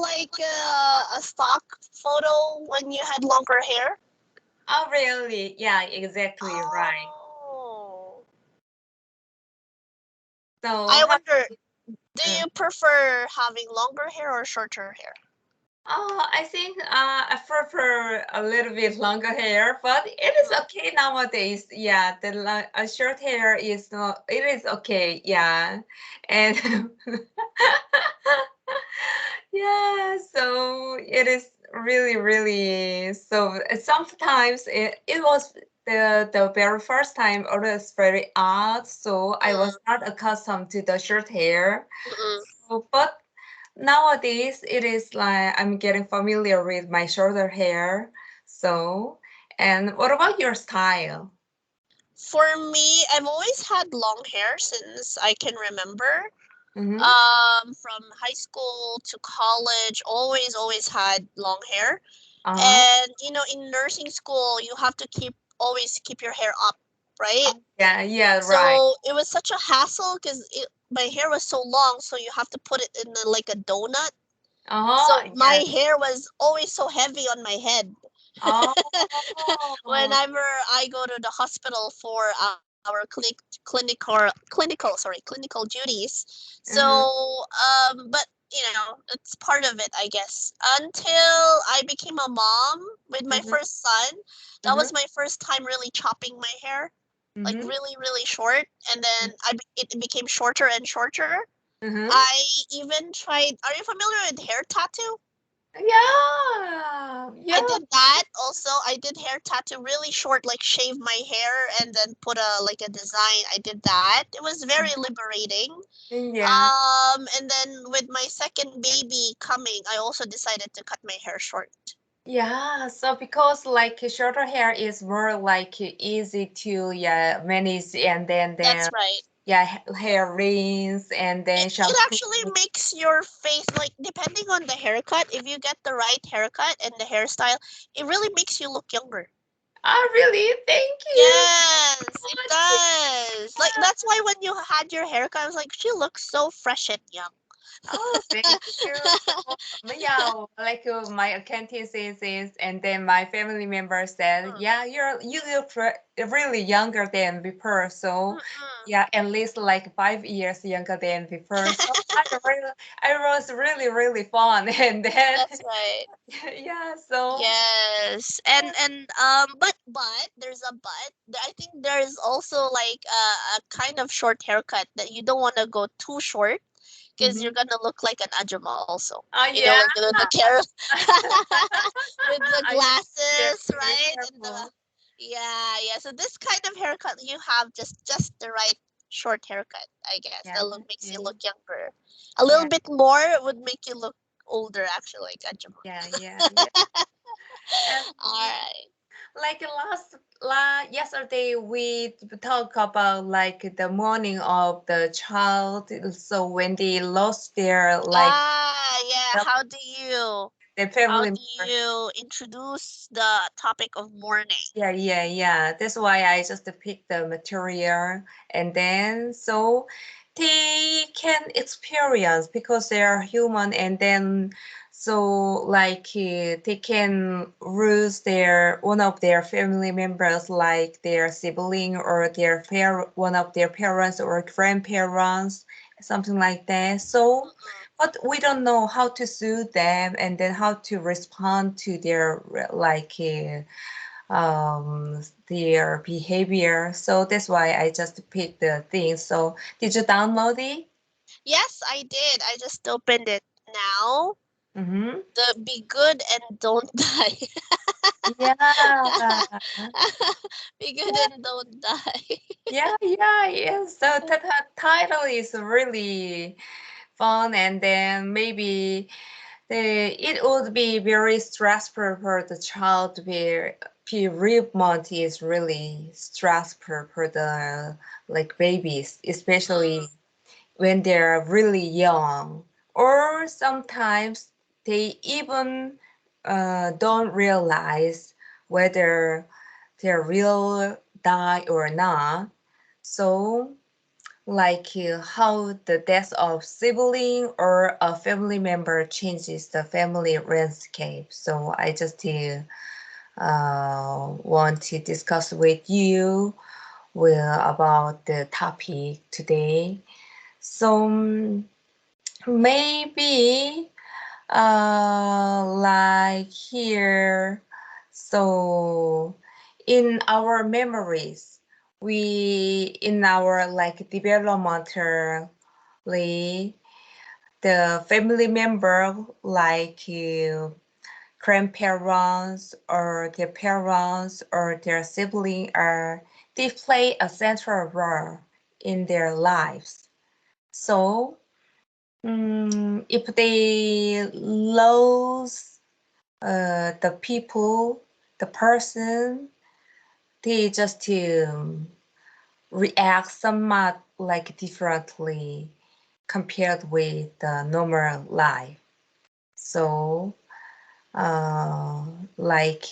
like a stock photo when you had longer hair? Oh, really? Yeah, exactly right. Oh. So, I how, wonder, do uh, you prefer having longer hair or shorter hair? I think I prefer a little bit longer hair, but it is Mm. okay nowadays. Yeah, short hair is not, it is okay. Yeah. And yeah, so it is really, really, so sometimes it was the very first time it was very odd, so I was Mm. not accustomed to the short hair. Mm-mm. So, but nowadays it is like I'm getting familiar with my shorter hair. So, and what about your style? For me, I've always had long hair since I can remember. Mm-hmm. From high school to college, always had long hair. Uh-huh. And in nursing school, you have to always keep your hair up, right? Yeah, yeah, right. So it was such a hassle because my hair was so long, so you have to put it in like a donut. So Uh-huh. my Yeah. hair was always so heavy on my head. Oh. Whenever I go to the hospital for our clinical duties. Mm-hmm. So, but it's part of it, I guess. Until I became a mom with my Mm-hmm. first son, that Mm-hmm. was my first time really chopping my hair, like Mm-hmm. really, really short, and then it became shorter and shorter. Mm-hmm. I even tried. Are you familiar with hair tattoo? Yeah. I Yeah. did that also. I did hair tattoo really short, like shave my hair and then put a design. I did that. It was very liberating. Yeah. And then with my second baby coming, I also decided to cut my hair short. Yeah, so because like shorter hair is more like easy to yeah manage and then That's right. yeah hair rings and It, then it shampoo. actually makes your face, like, depending on the haircut, if you get the right haircut and the hairstyle, it really makes you look younger. Oh, really? Thank you Yes, so it much. does. Like, that's why when you had your haircut, I was like, she looks so fresh and young. Oh, thank you. So, yeah, like my acquaintances and then my family members said, Mm, yeah, you look really younger than before. So, mm-mm. yeah, at least like 5 years younger than before. So I was really, really fun. And then, That's right. yeah, so, Yes. But there's a but. I think there's also like a kind of short haircut that you don't want to go too short because mhm. you're gonna look like an ajumma also. Oh, yeah. Like the carrot with the I have to glasses, be very right? And careful. yeah. So this kind of haircut, you have just the right short haircut, I guess. Yeah, That makes you okay. look younger. A little Yeah, bit more would make you look older, actually, like ajumma. yeah, yeah, yeah. And All right. like yesterday we talk about like the morning of the child. So when they lost their like Yeah. the, the How family do member. you introduce the topic of mourning? Yeah, yeah, yeah. That's why I just pick the material and then so they can experience because they are human and then so like they can lose their one of their family members like their sibling or one of their parents or grandparents, something like that. So but we don't know how to soothe them and then how to respond to their like their behavior. So that's why I just picked the thing. So did you download it? Yes, I did. I just opened it now. Mm-hmm. The Be Good and Don't Die. Yeah. Be Good Yeah, and Don't Die. yeah. So the title is really fun, and then maybe it would be very stressful for the child. Where bereavement is really stressful for the like babies, especially when they're really young, or sometimes they even don't realize whether they will die or not. So like how the death of sibling or a family member changes the family landscape. So I just want to discuss with you about the topic today. So maybe like here, so in our memories, we in our like developmentally, the family member like grandparents or their parents or their sibling are they play a central role in their lives. So if they lose the people, the person, they just react somewhat like differently compared with the normal life. So, uh, like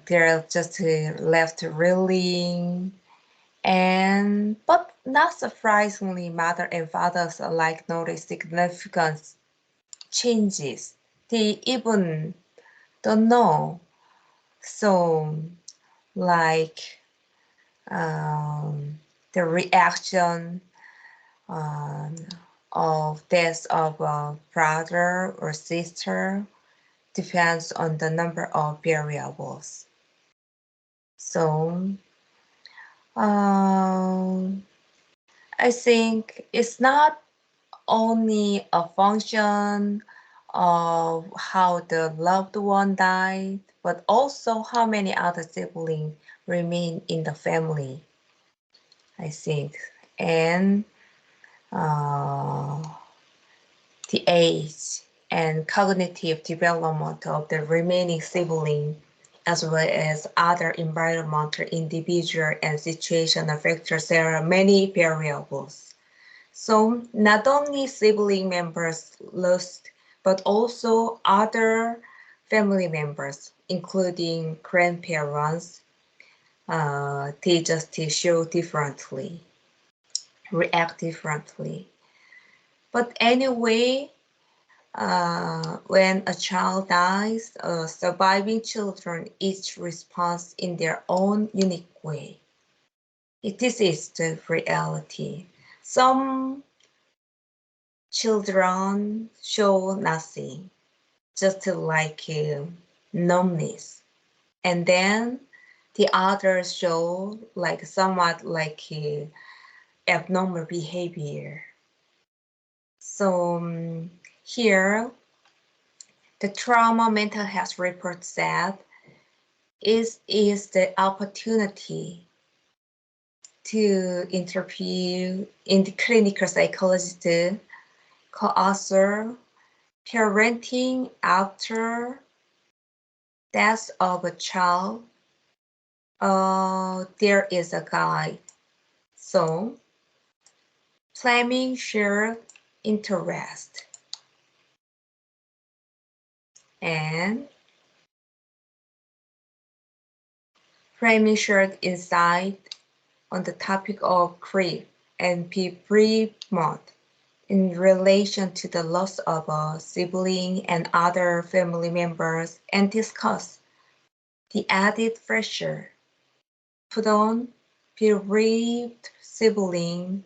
they're just left reeling, and but not surprisingly, mother and fathers alike notice significant changes. They even don't know. So, like the reaction um, of death of a brother or sister depends on the number of variables. So um, I think it's not only a function of how the loved one died, but also how many other siblings remain in the family, I think. And uh, the age and cognitive development of the remaining sibling, as well as other environmental, individual, and situational factors, there are many variables. So not only sibling members lost, but also other family members, including grandparents, they just show differently, react differently. But anyway, when a child dies, surviving children each responds in their own unique way. This is the reality. Some children show nothing, just like numbness, and then the others show like somewhat like abnormal behavior. So here, the trauma mental health report said is the opportunity to interview in the clinical psychologist, co-author, parenting after death of a child. There is a guide. So, claiming shared interest and framing shared insight on the topic of grief and bereavement in relation to the loss of a sibling and other family members, and discuss the added pressure put on bereaved sibling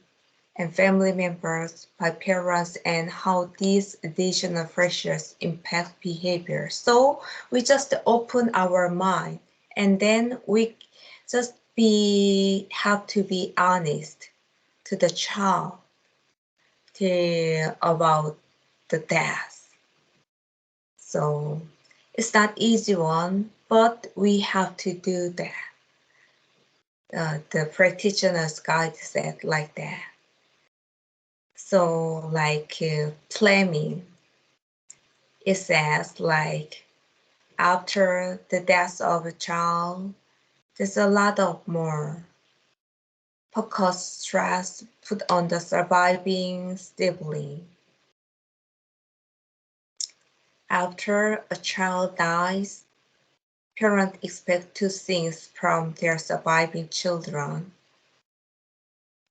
and family members by parents and how these additional pressures impact behavior. So we just open our mind, and then we just be have to be honest to the child about the death. So it's not easy one, but we have to do that. The practitioner's guide said like that. So like planning, it says like after the death of a child, there's a lot of more focus stress put on the surviving sibling. After a child dies, parents expect two things from their surviving children.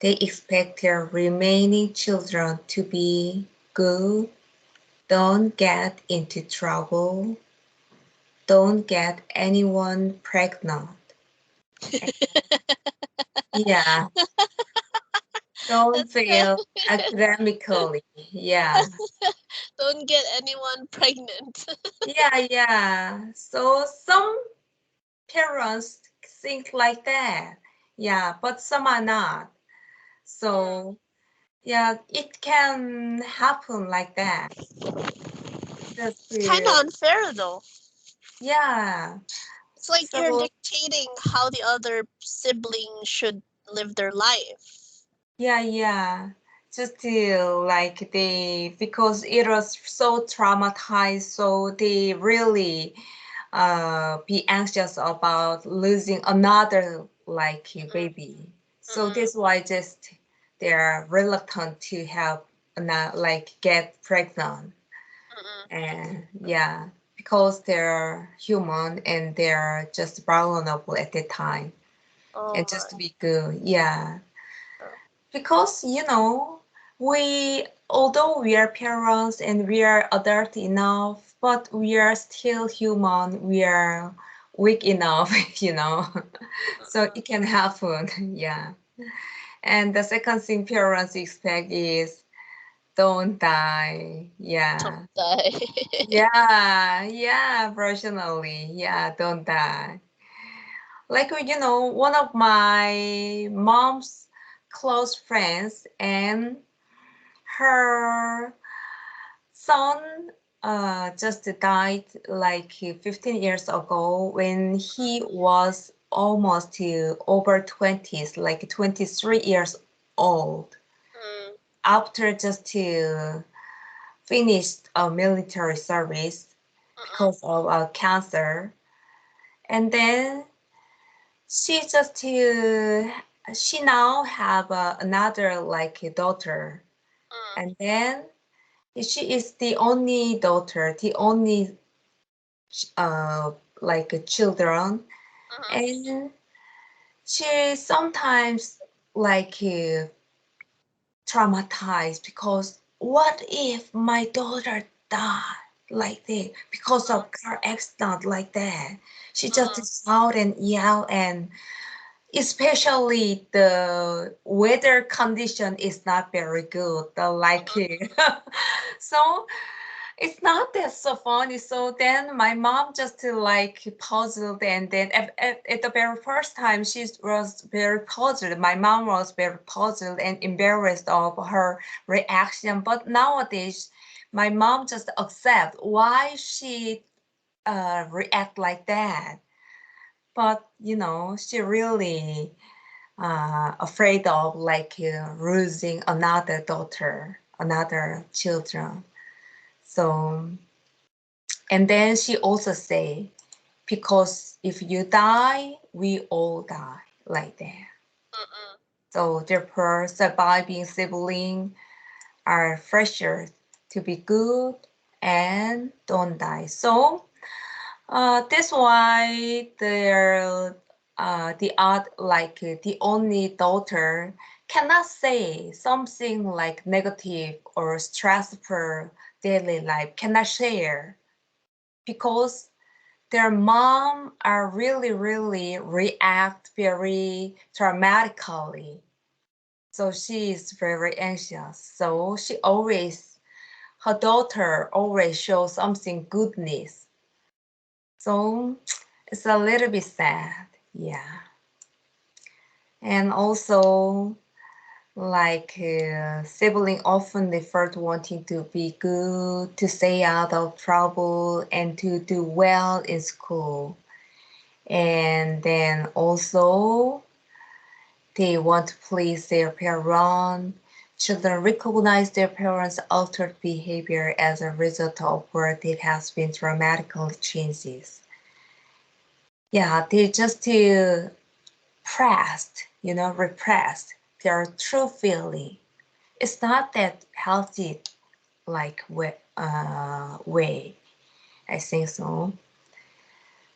They expect their remaining children to be good, don't get into trouble, don't get anyone pregnant. Yeah, don't That's good. fail academically. Yeah. Don't get anyone pregnant. Yeah. So some parents think like that. Yeah, but some are not. Mm. So yeah, it can happen like that. Just It's kind of unfair though. yeah. It's like you're So dictating how the other sibling should live their life. yeah. Just like they because it was so traumatized, so they really be anxious about losing another like Mm-mm, baby. So mm-mm, that's why just they're reluctant to have not like get pregnant. mm-mm. And yeah, because they're human and they're just vulnerable at the time. Oh And my. just to be good, yeah. Oh, Because we although we are parents and we are adult enough, but we are still human. We are weak enough, so mm-mm. it can happen. Yeah. And the second thing parents expect is don't die. Don't Yeah. die. Yeah, personally, yeah, don't die. Like, one of my mom's close friends and her son just died like 15 years ago when he was almost over 20s, like 23 years old, Mm, after just to finish a military service mm-mm, because of cancer. And then she just she now have another like a daughter, mm, and then she is the only daughter, the only uh children, mm-mm, and she sometimes like traumatized because what if my daughter died like this because mm, of car accident like that? She just mm-mm, shout and yell, and especially the weather condition is not very good. The like so it's not that so funny. So then my mom just like puzzled, and then at the very first time she was very puzzled. My mom was very puzzled and embarrassed of her reaction. But nowadays, my mom just accept why she react like that. But she really afraid of like losing another daughter, another children. So, and then she also say, because if you die, we all die like that. mm-mm. So therefore, surviving sibling are fresher to be good and don't die. So that's why the only daughter cannot say something like negative or stressful daily life, cannot share because their mom are really, really react very dramatically. So she is very anxious. So her daughter always shows something goodness. So it's a little bit sad. Yeah. And also, like sibling often refer to wanting to be good, to stay out of trouble, and to do well in school. And then also, they want to please their parent. Children recognize their parents' altered behavior as a result of where there has been dramatically changes. Yeah, they just repressed their true feeling. It's not that healthy like way. I think so.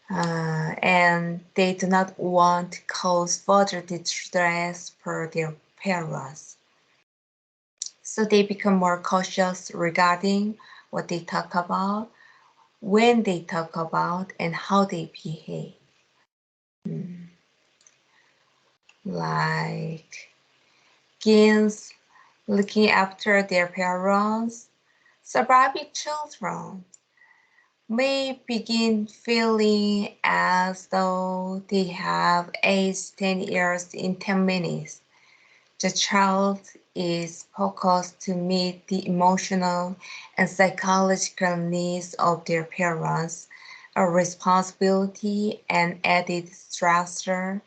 And they do not want to cause further distress for their parents. So they become more cautious regarding what they talk about, when they talk about, and how they behave. Mm. Like kids looking after their parents, surviving children may begin feeling as though they have aged 10 years in 10 minutes. The child is focused to meet the emotional and psychological needs of their parents, a responsibility and added stressor.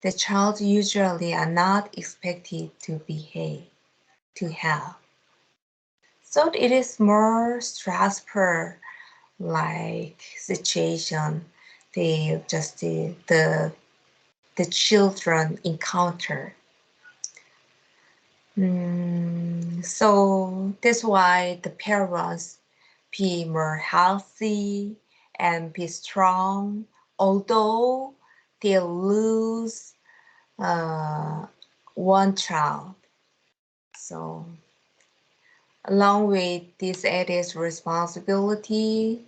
The child usually are not expected to behave, to help. So it is more stressful like situation the children encounter. So that's why the parents be more healthy and be strong, although they lose uh, one child. So along with this added responsibility,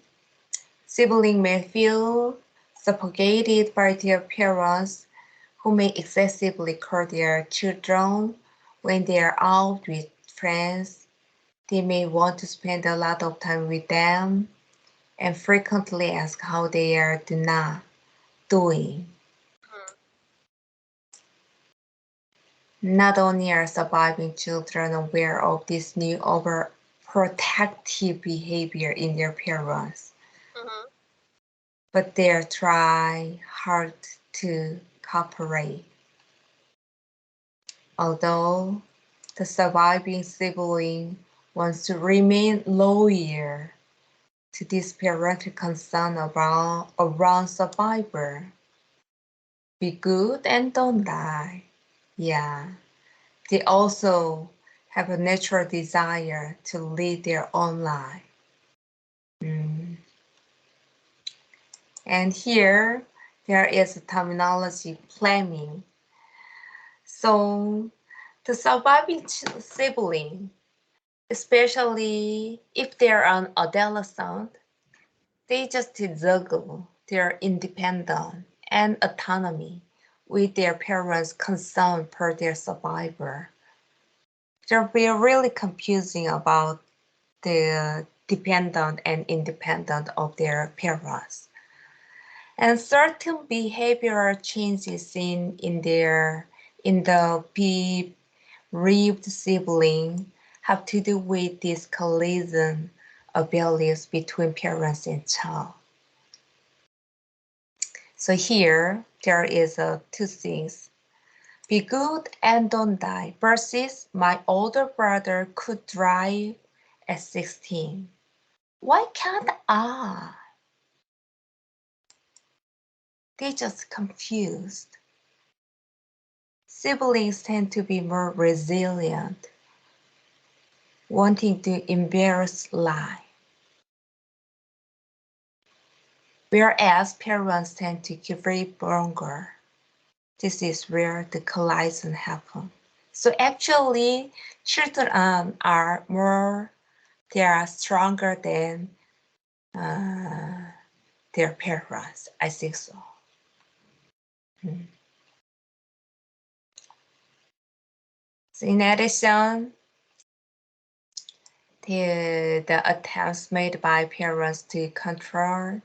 siblings may feel suffocated by their parents who may excessively call their children when they are out with friends. They may want to spend a lot of time with them and frequently ask how they are doing. Mhm. Not only are surviving children aware of this new overprotective behavior in their parents, Mhm. but they are trying hard to cooperate. Although the surviving sibling wants to remain loyal to this parental concern around survivor. Be good and don't die. Yeah. They also have a natural desire to lead their own life. Mm. And here there is a terminology planning. So the surviving sibling, especially if they're an adolescent, they just juggle their independence and autonomy with their parents' concern for their survivor. They're really confusing about the dependent and independent of their parents. And certain behavioral changes in the bereaved sibling have to do with this collision of values between parents and child. So here there is two things. Be good and don't die versus my older brother could drive at 16. Why can't I? They just confused. Siblings tend to be more resilient, wanting to embrace life, whereas parents tend to give way longer. This is where the collision happens. So actually, children are more, they are stronger than uh, their parents. I think so. Mm. So in addition, the attempts made by parents to control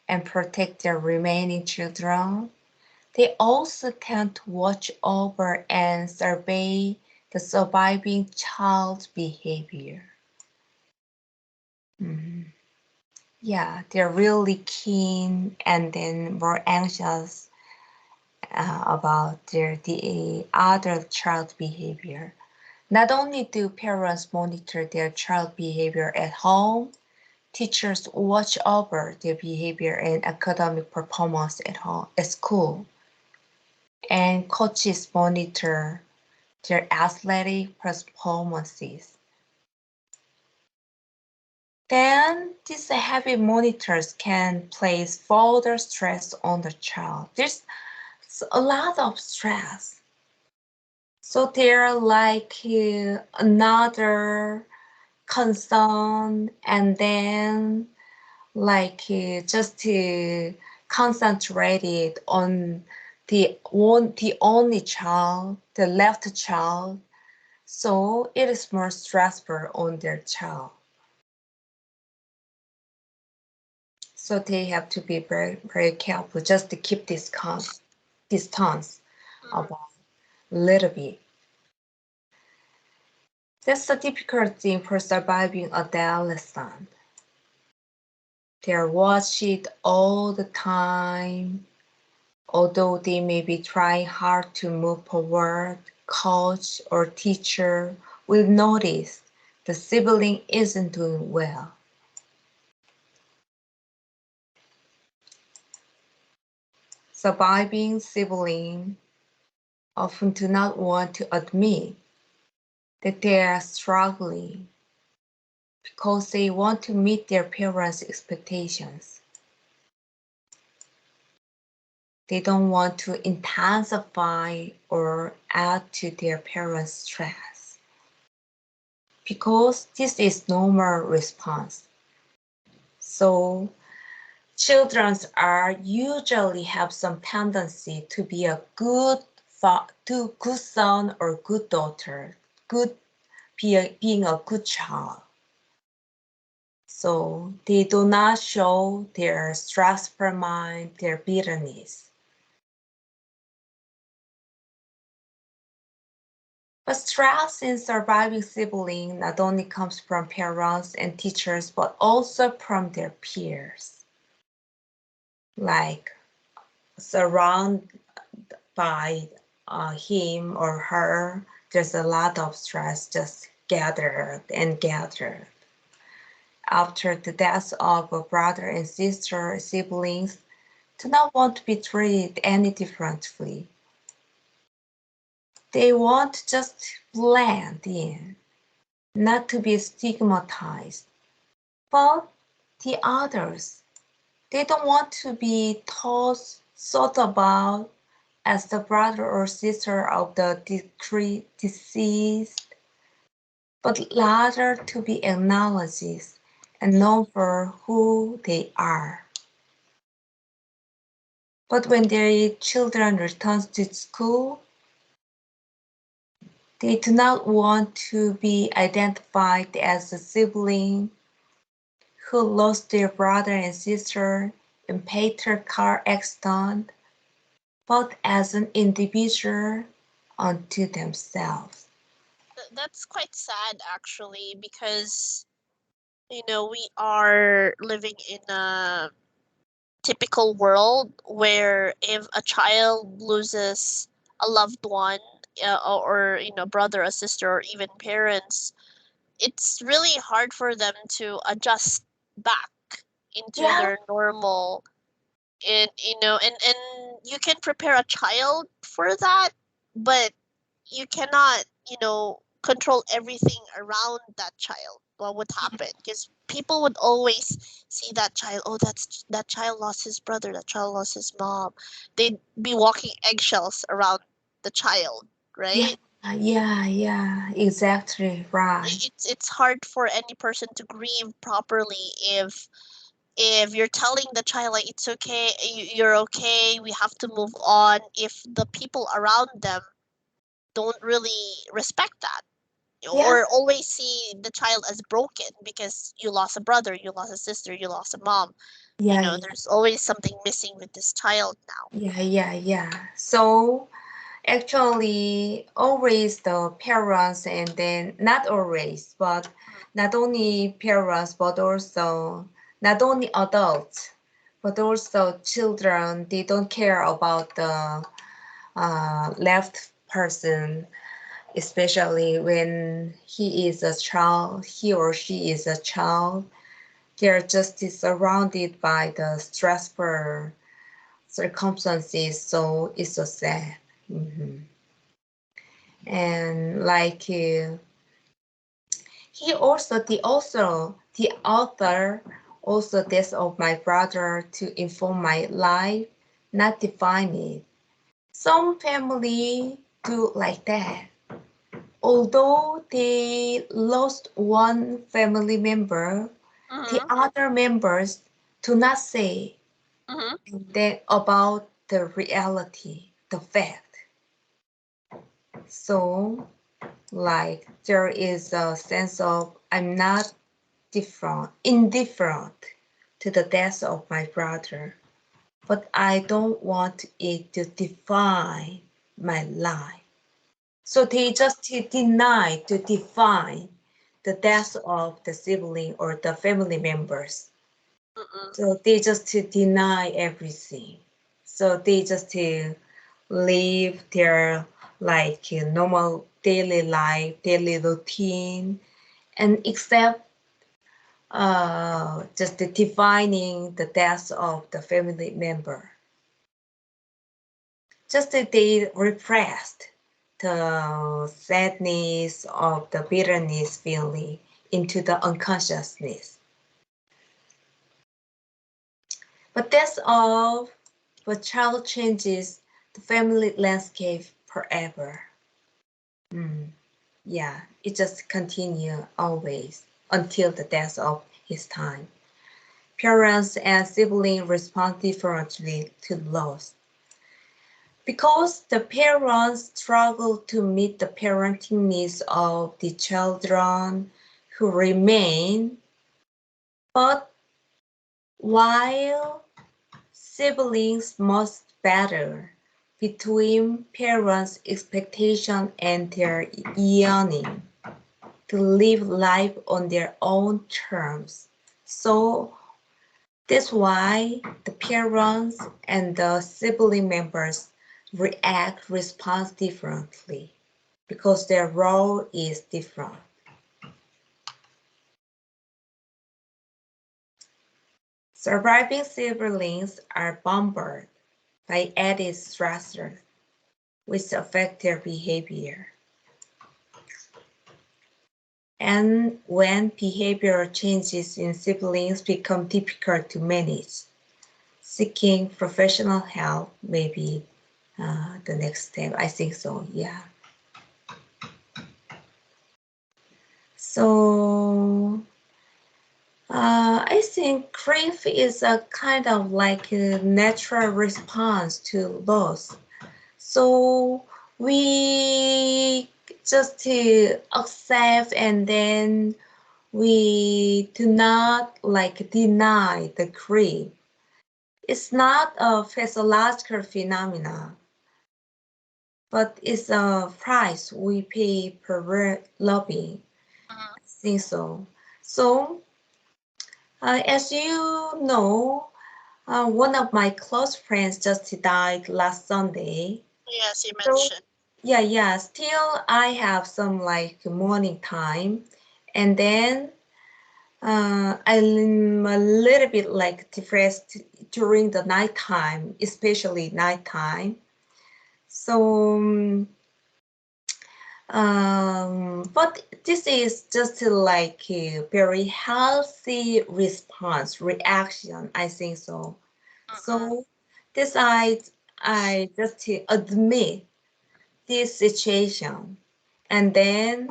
and protect their remaining children, they also tend to watch over and survey the surviving child's behavior. Mhm. Yeah, they're really keen and then more anxious about the other child's behavior. Not only do parents monitor their child behavior at home, teachers watch over their behavior and academic performance at school, and coaches monitor their athletic performances. Then these heavy monitors can place further stress on the child. There's a lot of stress. So they're like another concern, and then like just concentrated on the only child, the left child. So it is more stressful on their child. So they have to be very, very careful just to keep distance Mhm. about a little bit. That's the difficult thing for surviving adolescent. They're watched all the time, although they may be trying hard to move forward. Coach or teacher will notice the sibling isn't doing well. Surviving siblings often do not want to admit that they are struggling because they want to meet their parents' expectations. They don't want to intensify or add to their parents' stress because this is normal response. So children are usually have some tendency to be a good son or good daughter, being a good child. So they do not show their stressful mind, their bitterness. But stress in surviving sibling not only comes from parents and teachers, but also from their peers. Like surrounded by him or her, there's a lot of stress just gathered and gathered. After the death of a brother and sister, siblings do not want to be treated any differently. They want to just blend in, not to be stigmatized. But the others, they don't want to be thought about as the brother or sister of the deceased, but rather to be acknowledged and known for who they are. But when their children return to school, they do not want to be identified as a sibling who lost their brother and sister in fatal car accident, but as an individual unto themselves. That's quite sad actually because we are living in a typical world where if a child loses a loved one, or brother or sister or even parents, it's really hard for them to adjust back into Yeah, their normal. And and you can prepare a child for that, but you cannot control everything around that child. What would happen? Because people would always see that child. Oh, that child lost his brother, that child lost his mom. They'd be walking eggshells around the child, yeah, right? yeah, exactly right. It's hard for any person to grieve properly if you're telling the child like it's okay, you're okay, we have to move on, if the people around them don't really respect that, Yeah, or always see the child as broken because you lost a brother, you lost a sister, you lost a mom. yeah, There's always something missing with this child now. yeah. So actually, always the parents, and then not always, but not only parents, but also not only adults, but also children. They don't care about the left person, especially when he or she is a child. They're just surrounded by the stressful circumstances, so it's so sad. And like the author also death of my brother to inform my life, not define it. Some family do like that. although they lost one family member, the Mm-hmm. other members do not say Mm-hmm. that about the reality, the fact. So, like, there is a sense of I'm not indifferent to the death of my brother, but I don't want it to define my life. So they just deny to define the death of the sibling or the family members. Mm-hmm. So they just deny everything. So they just live their like normal daily life, daily routine, and except just defining the death of the family member. Just that they repressed the sadness of the bitterness feeling into the unconsciousness. But that's all. But child changes the family landscape forever. Mm, yeah, it just continue always until the death of his time. Parents and siblings respond differently to loss. Because the parents struggle to meet the parenting needs of the children who remain, but while siblings must battle between parents' expectation and their yearning to live life on their own terms. So that's why the parents and the sibling members respond differently because their role is different. Surviving siblings are bombarded by added stressors which affect their behavior. And when behavior changes in siblings become difficult to manage, seeking professional help may be the next step. I think so, yeah. So I think grief is a kind of like a natural response to loss. So we just to accept and then we do not like deny the grief. It's not a physiological phenomena, but it's a price we pay per loving. Mm-hmm. I think so. So as you know, one of my close friends just died last Sunday. Yes, you So mentioned. yeah. Still, I have some like morning time, and then I'm a little bit like depressed during the nighttime, especially nighttime. So, but this is just like a very healthy response, reaction, I think so. Mm-hmm. So decide I just to admit this situation and then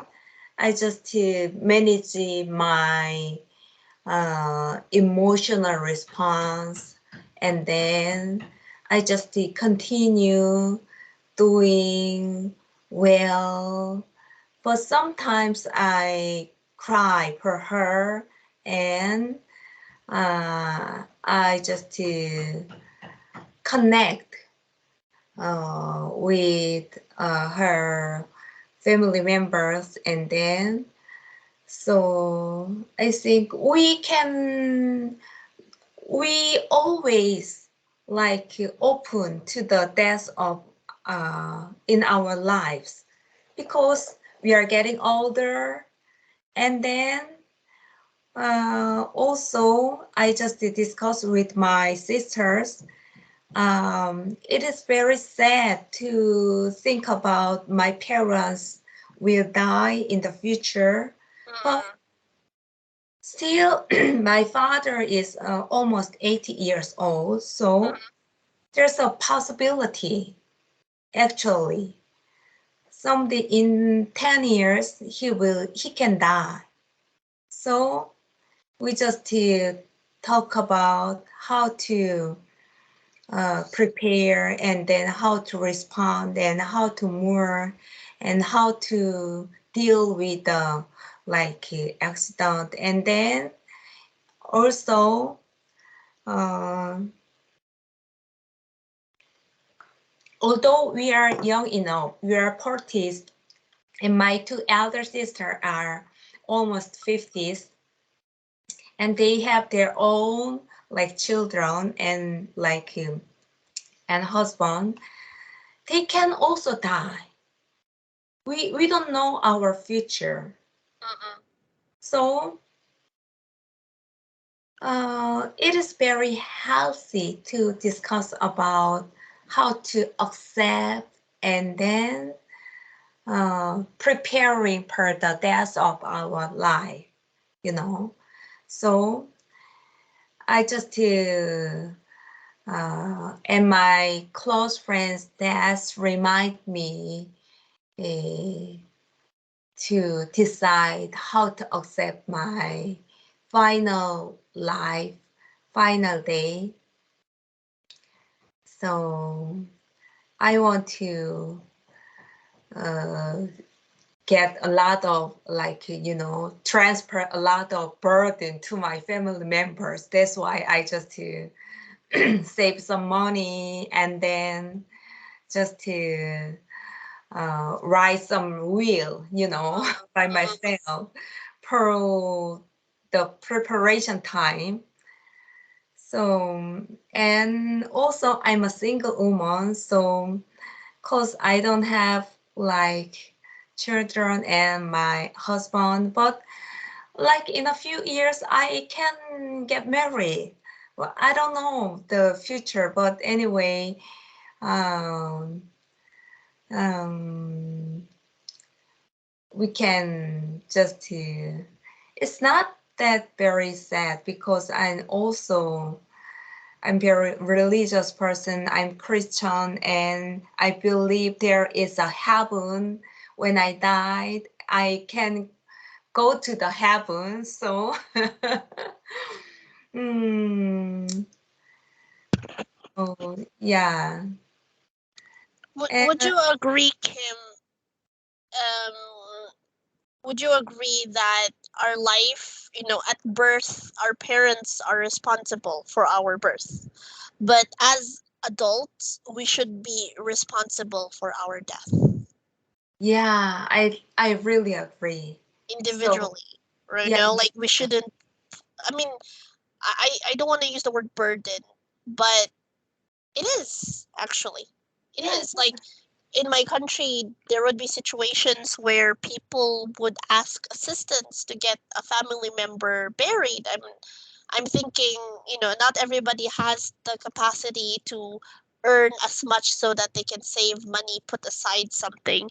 I just to manage my emotional response and then I just to continue doing well. But sometimes I cry for her and I just to connect with her family members and then so I think we always like open to the death of in our lives because we are getting older and then also I just discussed with my sisters. It is very sad to think about my parents will die in the future, but Mm-hmm. still, my father is almost 80 years old, so there's a possibility actually. someday in 10 years he can die. So we just talk about how to prepare and then how to respond and how to move and how to deal with the like accident, and then also uh, although we are young enough, we are 40s, and my two elder sisters are almost 50s, and they have their own like children and like and husband. They can also die. We don't know our future. Mm-mm. So it is very healthy to discuss about how to accept and then preparing for the death of our life, you know. So I just and my close friends that remind me uh, to decide how to accept my final life, final day. So I want to uh, get a lot of like transfer a lot of burden to my family members. That's why I just to save some money and then just to write some will, Mm-mm. by Mm-mm. myself per the preparation time. So, and also I'm a single woman, so cause I don't have like children and my husband, but like in a few years I can get married. Well, I don't know the future, but anyway, um, um, we can just it's not that very sad because I'm very religious person. I'm Christian and I believe there is a heaven. When I died, I can go to the heaven. So mm, oh yeah. And Would you agree, Kim? Um, would you agree that our life, at birth, our parents are responsible for our birth, but as adults, we should be responsible for our death yeah, I really agree. So individually? Or, yeah, like we shouldn't. I mean, I don't want to use the word burden, but it is actually. It yeah, is like in my country, there would be situations where people would ask assistance to get a family member buried. I'm thinking, not everybody has the capacity to earn as much so that they can save money, put aside something.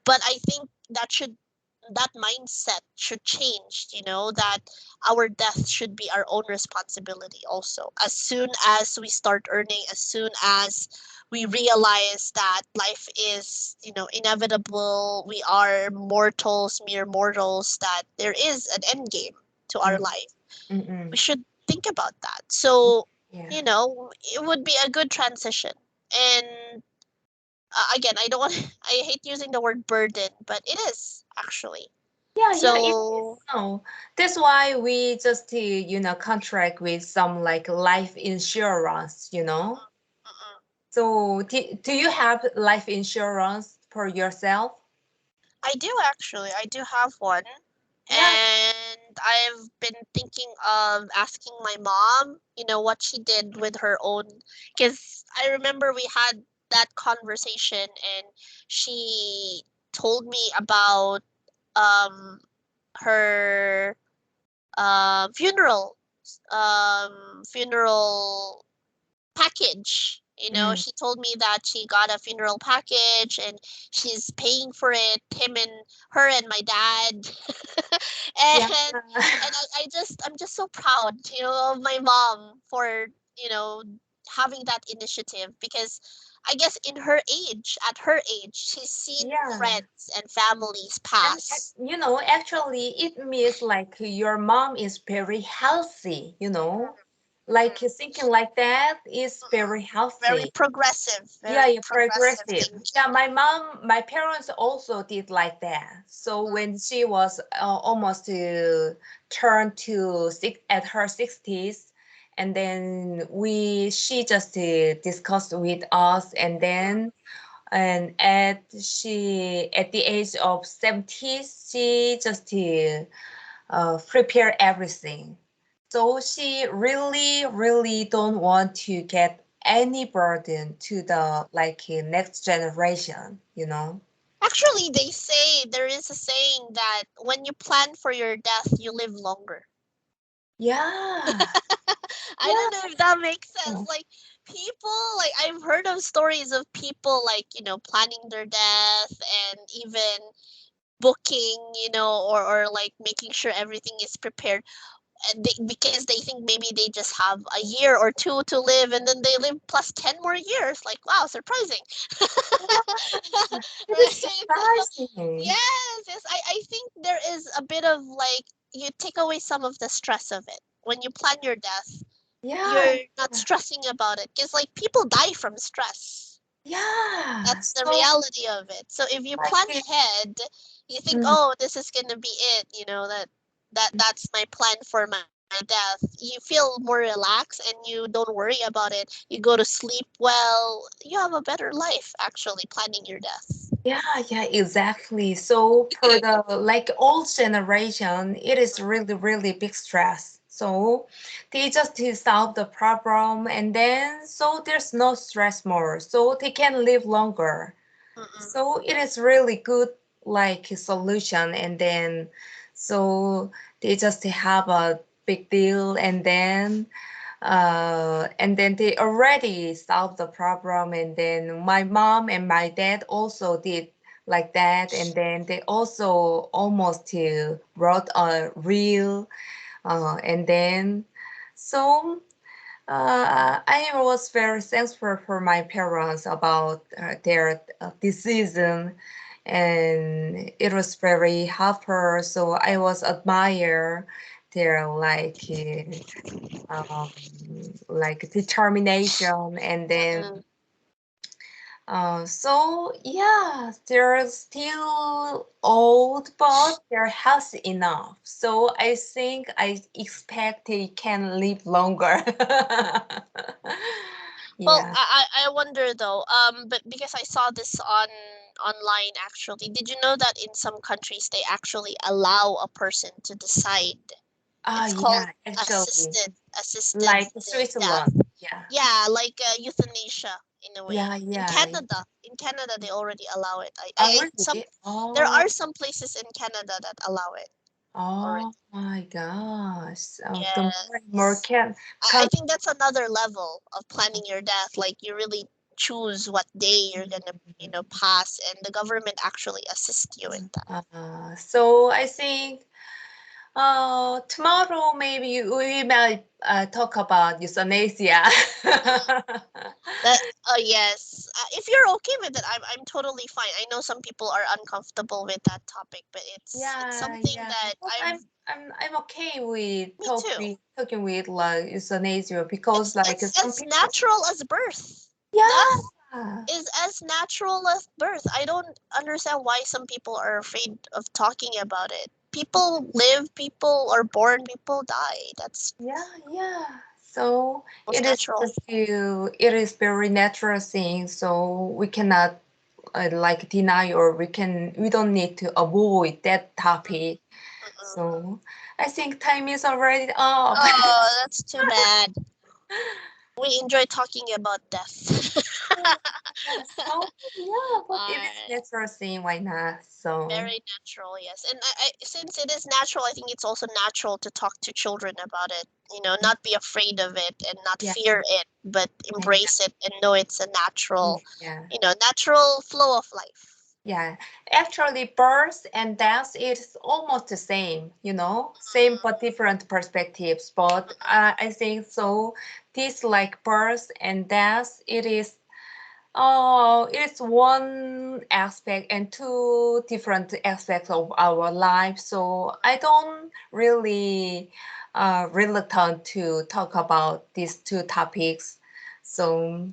But I think that mindset should change, that our death should be our own responsibility also. As soon as we start earning, as soon as we realize that life is, inevitable, we are mortals, mere mortals, that there is an end game to our mm, life, we mm, should think about that. So, yeah. it would be a good transition. And again, I don't want I hate using the word burden, but it is actually. Yeah, yeah, it is. So, No, that's why we just contract with some like life insurance, mm-mm. So do you have life insurance for yourself? I do actually. I do have one. Yeah. And I've been thinking of asking my mom, what she did with her own. Because I remember we had that conversation and she told me about um, her funeral package. Mm, She told me that she got a funeral package and she's paying for it, him and her and my dad. yeah. I'm just so proud, of my mom for, having that initiative because I guess in her age, at her age, she's seen Yeah. friends and families And pass. you know, actually, it means like your mom is very healthy, you know, like Mm, thinking like that is very very healthy. progressive, Yeah, very you're progressive progressive. Yeah, thinking. my parents also did like that. So when she was almost to turn to six at her 60s, and then she just discussed with us, and then at the age of 70s, she just prepare everything. So she really don't want to get any burden to the like next generation, you know? Actually, they say there is a saying that when you plan for your death, you live longer. Yeah, I don't know yeah, if that makes sense. Like people, like I've heard of stories of people like, planning their death and even booking, or like making sure everything is prepared and because they think maybe they just have a year or two to live and then they live plus 10 more years. Like, wow, surprising. yeah. It is Right? So, surprising. yes, I think there is a bit of like, you take away some of the stress of it. When you plan your death, Yeah, you're not stressing about it because, like, people die from stress. yeah. That's the So reality of it. So if you like plan ahead, you think, mm, oh, this is gonna be it. That's my plan for my death. You feel more relaxed and you don't worry about it. You go to sleep well. You have a better life actually planning your death. yeah, yeah, exactly. So for the like old generation, it is really big stress. So they just to solve the problem and then so there's no stress more. So they can live longer. Mm-mm. So it is really good like solution and then so they just have a big deal and then they already solved the problem and then my mom and my dad also did like that and then they also almost wrote a reel and then so I was very thankful for my parents about their decision, and it was very helpful. So I was admire their um, like determination, and then Mm-mm. so yeah, they're still old, but they're healthy enough. So I think I expect they can live longer. Well, Yeah. I wonder though, but because I saw this online actually, did you know that in some countries they actually allow a person to decide? Ah, It's called yeah, actually, assisted like death. Switzerland. Yeah. Yeah, like euthanasia in a way. Yeah, yeah. In Canada they already allow it. Oh, Some really? there Oh, are some places in Canada that allow it already. oh my gosh. So the more and more Yes. I can think that's another level of planning your death. Like you really choose what day you're gonna, pass, and the government actually assist you in that. so I think tomorrow maybe we might talk about euthanasia. That yes, if you're okay with it, I'm totally fine. I know some people are uncomfortable with that topic, but it's Yeah, something yeah. that But I've I'm okay with me too. talking with like euthanasia because like It's some as people. natural as birth. Death Yeah, is as natural as birth. I don't understand why some people are afraid of talking about it. People live, people are born, people die. That's yeah, yeah. So most natural. it is very natural thing. So we cannot like deny or we don't need to avoid that topic. Mm-mm. So I think time is already up. Oh, that's too bad. We enjoy talking about death. Yeah, so yeah, but it is Alright. natural thing. Why not? So Very natural, yes. And since it is natural, I think it's also natural to talk to children about it. Not be afraid of it and not yeah, fear it, but yeah, embrace it and know it's a yeah, natural, yeah. natural flow of life. Yeah, actually, birth and death is almost the same, you know, same but different perspectives. But I think so. This like birth and death, it is Oh, it's one aspect and two different aspects of our life. So I don't really reluctant to talk about these two topics. So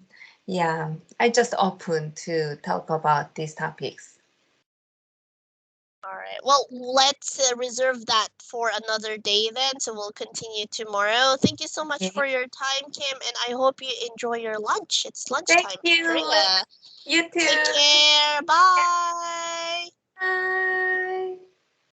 yeah, I just open to talk about these topics. All right. Well, let's reserve that for another day then. So we'll continue tomorrow. Thank you so much Okay. for your time, Kim, and I hope you enjoy your lunch. It's Thank lunchtime in you. Korea. You Take too. care. Bye. Bye.